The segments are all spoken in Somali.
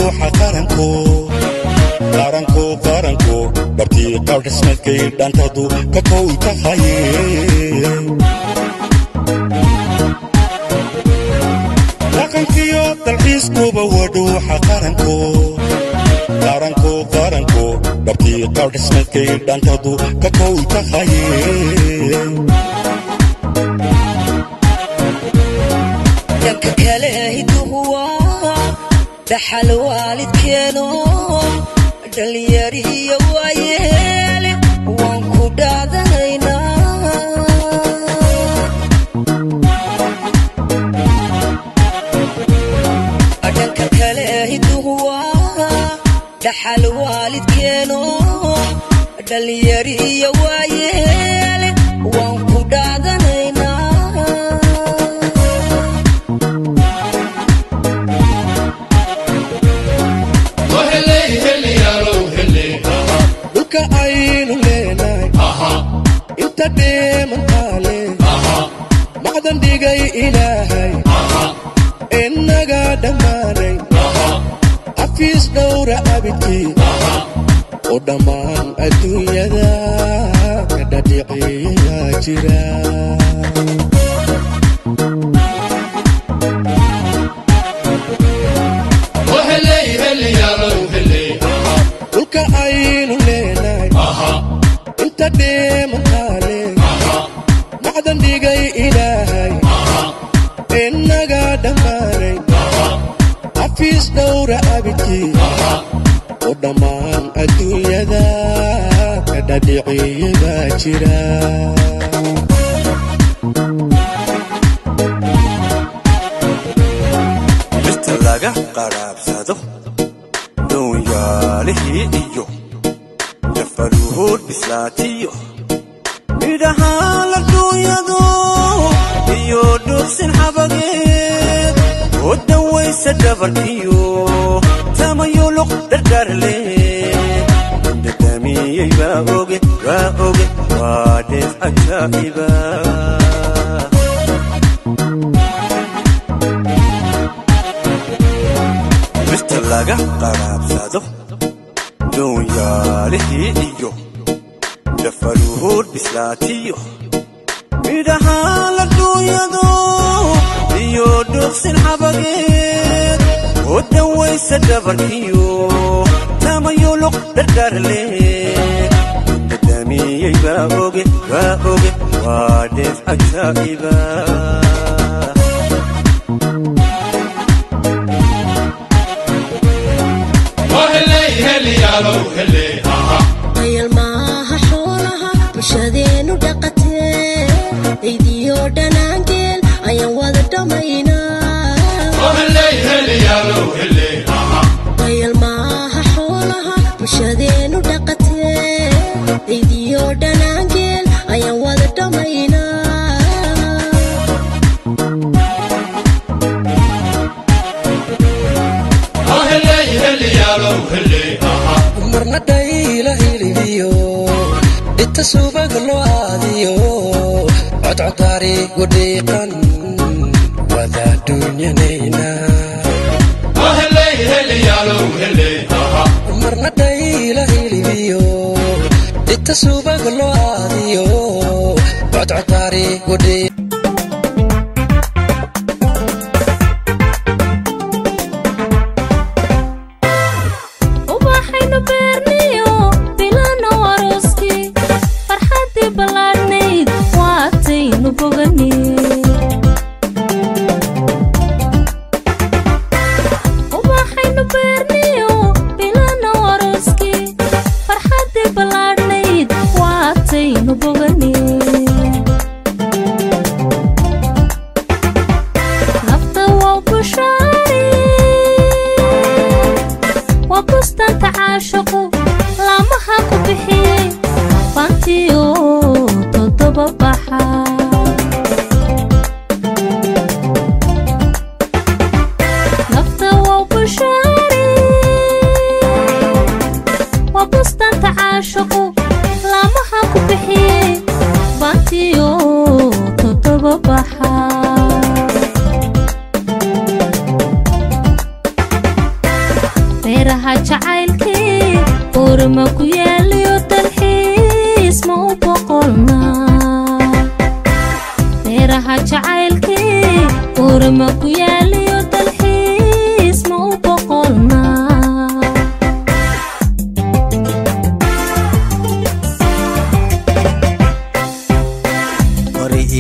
ودوحة قارنكو برتي قرد اسمك يدان تدو ككو تخيل لكن كيو تلحيسكو بودوحة قارنكو برتي قرد اسمك يدان تدو ككو تخيل دمك كله هو دحل والد كانو دلياري يوايل وانكو دادينا دمك كله هو دحل والد كانو دلياري يوايل وانكو دادينا عين ليلاي انت ديما طالي معدن ديقاي إلهي إنك دماني عفيس دورة أبكي ودمان الدنيا ذا كدا ديقي يا جيران وهلي هلي يا روهلي قلك عين ليلاي انت ديما طالي معدن ديقاي إلهي إنك دماني عفيس دورة أبكي ودمان الدنيا ذا كدا ديقي يا جيران laga qarabsado dunyalihi iyo jafaruhud bislaatiyo midaha la dunyado iyo dursin xabageed ودويس دبركيو تميلق دردرلي دمي يباوغي راوغي وادف عجائبا laga qarabsado dunyalihi iyo jafaruhud bislaatiyo midaha la dunyado iyo dursin xabageed ودويس دبركيو تميلق دردرلي دمي يباوغي راوغي وادف عجائبا هيا الماها حولها مشادين ودقتين ايديو دنانجل ايا وذا دمينا هيا الماها حولها مشادين ودقتين ايديو دنانجل ايا وذا دمينا مرنا دايلا هيليو التسوبق الواديو عطاري وديقا وذا دنيا نينا مرنا دايلا هيليو التسوبق الواديو عطاري وديقا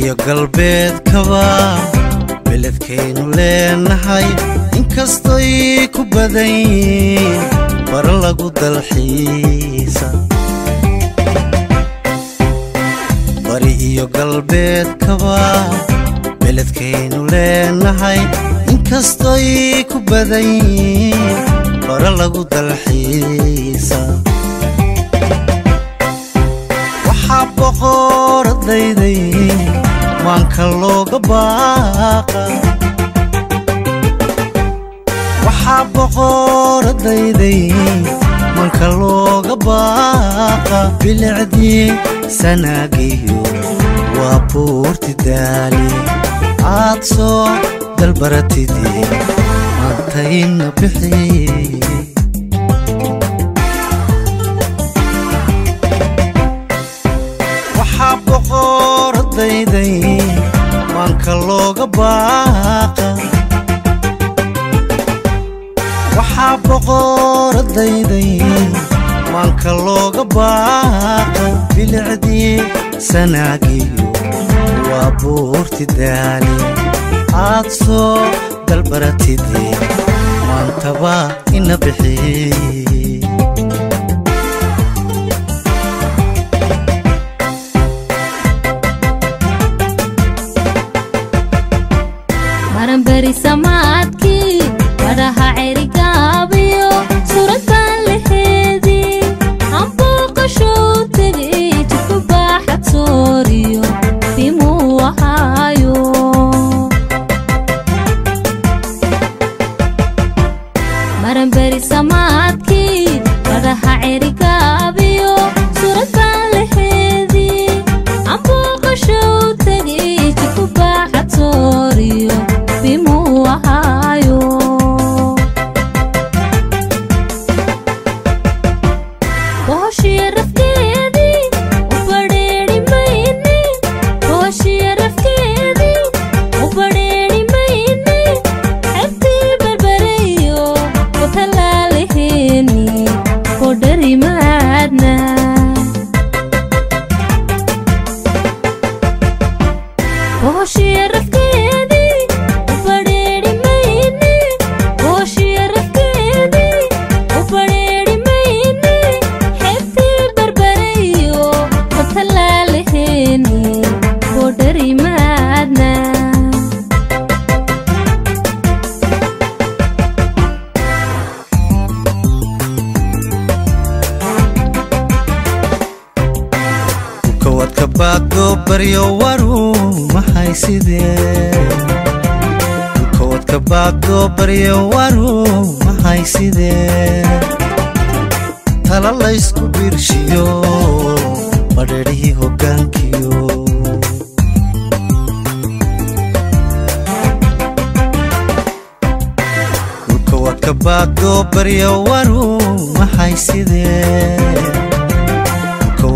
iyo galbeedkaba beledkaynu leenahay inkastoo ay ku badan yihiin bar lagu dalxiisa bari iyo galbeedkaba beledkaynu leenahay inkastoo ay ku badan yihiin bar lagu dalxiisa waxaa boqoradayday maanka looga baaqa waxaa boqoradayday maanka looga baaqa bilicdii sanaagiyo waa buurti daali aad soo dalbaratidii maantayna bixi waxaa boqoradayday maanka looga baaqa waxaa boqoradayday maanka looga baaqa bilicdii sanaagiyo waa buurti daali aad soo dalbaratidii maantaba ina bixi bari samaadkii wadaha cerigaabiyo suradbaan laheedii ambooqashou tegay jidku baaxad sooriyo bimuu ahaayo maranbari samaadkii wadaha cerigaabiyo suradbaan laheedii ambooqashou tegay jidku baaxad sooriyo bimuu ahaayo bohoshiya rafkeedii u badheedhi mayne bohoshiya rafkeedii u badheedhi mayne xebtii barbareeyo ku tallaalaheeni ku dhari maadna bohoshiya rafkeedii baado baryo waru maxay sidee koodka baado baryo waru maxay sidee tala la isku birshiyo badhadhii hoggaankiyo koodka baado baryo waru maxay sidee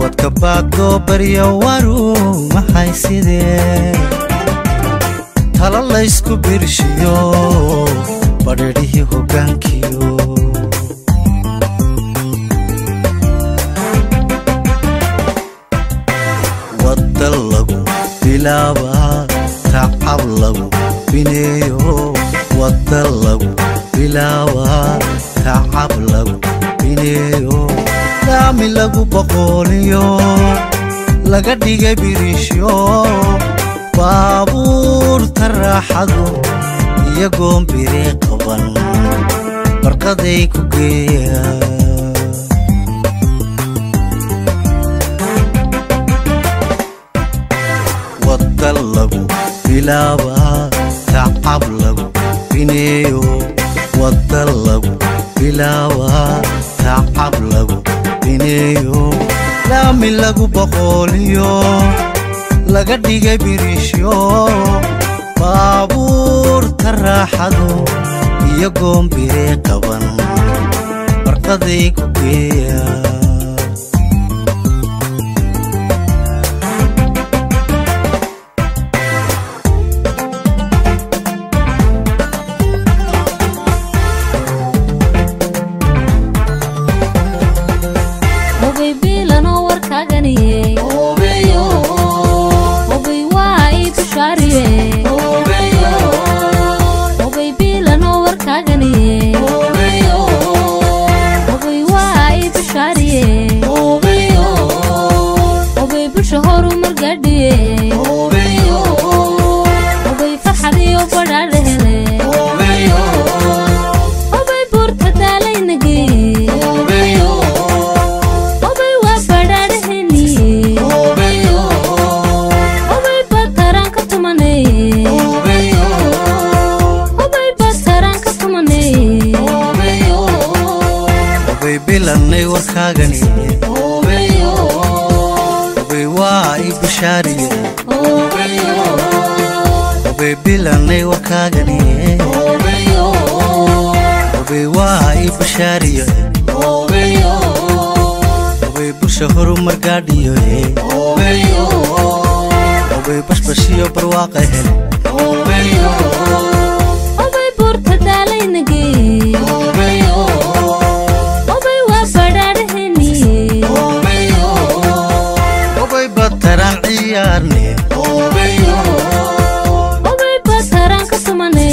wadka baado baryo waru maxay sidee tala la isku birshiyo badhadhii hoggaankiyo wadda lagu bilaabaa tacab lagu bineeyo wadda lagu bilaabaa tacab lagu bineeyo daami lagu boqoliyo laga dhigay birishyo baabuurta raaxadu iyagoon biri qaban barqaday ku geeya wadda lagu bilaabaa tacab lagu bineeyo wadda lagu bilaabaa tacab lagu bineeyo laami lagu boqoliyo laga dhigay birishyo baabuurta raaxadu iyagoon biri qaban barqaday ku geeya Obi waa bishaariye obey bilanay warkaagani obey waa bishaariye obey bulsha horumar gaadhiyo obey bashbashiyo barwaaqa hel obey buurta daalaynage obey waa badhaadhaheni obey bataraan ciyaarne obey bataraan ka tumane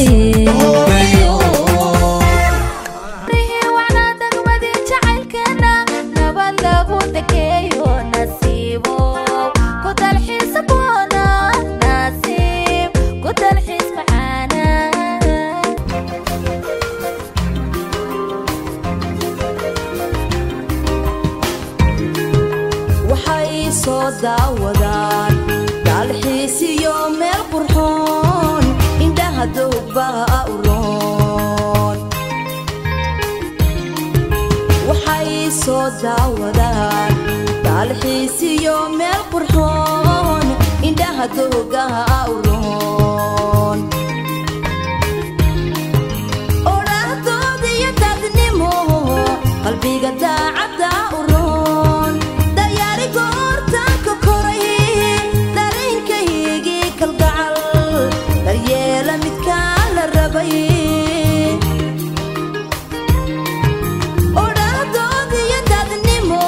daawadaan dalxiisiyo meel qurxoon indhaha doogbaa u roon waxay soo daawadaan dalxiisiyo meel qurxoon indhaha doogaa u roon odhahdooda iyo dadnimo qalbiga daacadda u roon dayaari goortaanka koray dareenkaygii kalgacal daryeela midkaa la rabay odhahdooda iyo dadnimo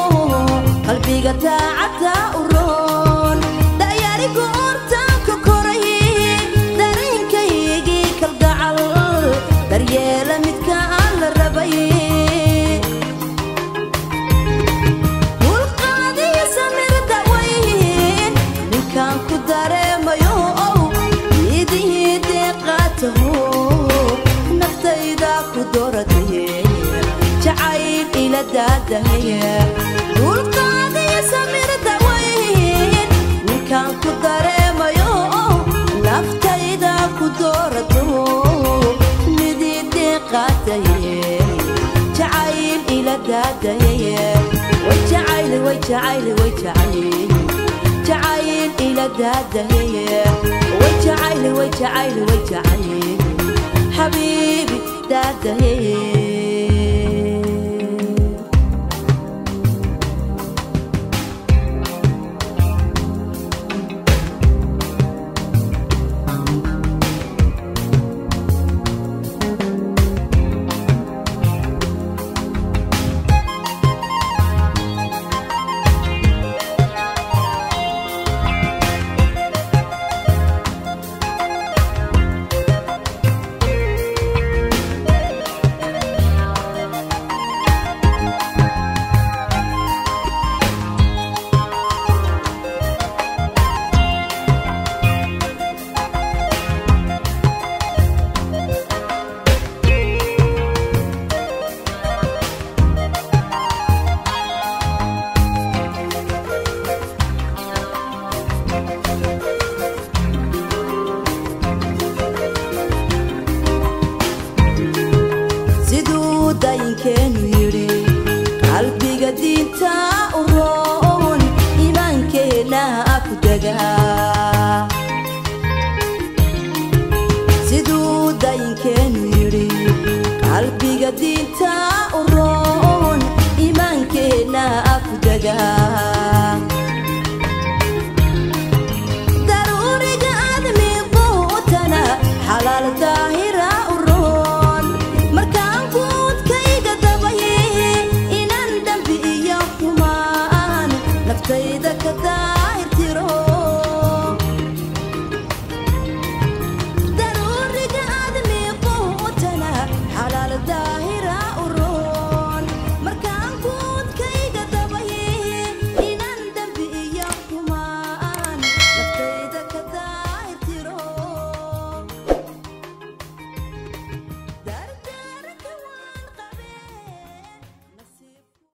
qalbiga daacadda u roon dayaari goortaanka koray dareenkaygii kalgacal daryeela midkaa la rabay naftayda ku dooratay jacayl ila daadahaya dulqaadiyo samirda weyn ninkaan ku dareemayo naftayda ku doorato midii qaataye jacayl ila daadahaya way jacayl way jacayl way jacayl jacayl ila daadahaya وجعل وجعل وجعل حبيبي دادهي qalbiga diinta u roon iimaankeena ku dagaa siduu dayinkeenu yidhi qalbiga diinta